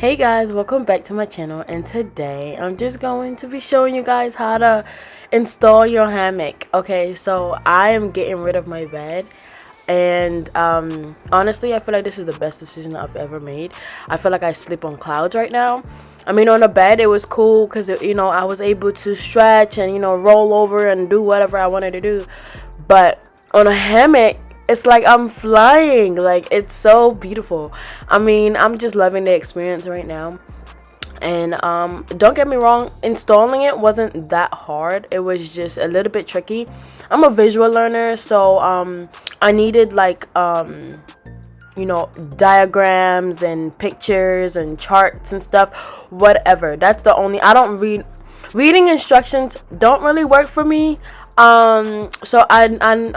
Hey guys, welcome back to my channel, and today I'm just going to be showing you guys how to install your hammock. Okay, so I am getting rid of my bed, and honestly I feel like this is the best decision I've ever made. I feel like I sleep on clouds right now. I mean, on the bed it was cool because I was able to stretch and roll over and do whatever I wanted to do, but on a hammock it's like I'm flying. Like, it's so beautiful. I mean, I'm just loving the experience right now. And don't get me wrong, installing it wasn't that hard. It was just a little bit tricky. I'm a visual learner, so I needed like diagrams and pictures and charts and stuff, whatever. That's the only, I don't reading instructions don't really work for me. So I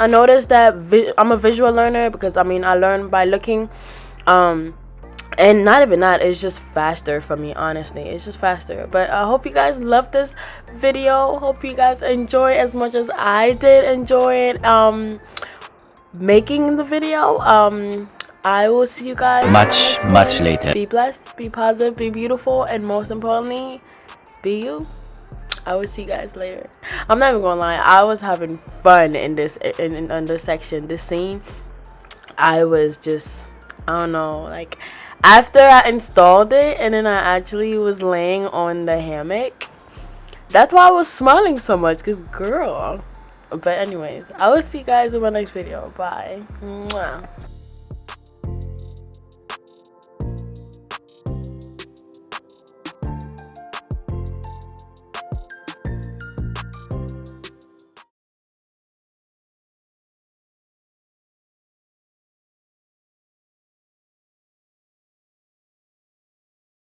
noticed that I'm a visual learner because I learn by looking, and not even that, it's just faster for me. Honestly, it's just faster. But I hope you guys love this video. Hope you guys enjoy as much as I did enjoy it making the video. I will see you guys much later. Be blessed, be positive, be beautiful, and most importantly, be you. I will see you guys later. I'm not even gonna lie, I was having fun in this section, this scene. I was just, I don't know, like, after I installed it and then I actually was laying on the hammock, that's why I was smiling so much, because girl. But anyways, I will see you guys in my next video. Bye. Mwah.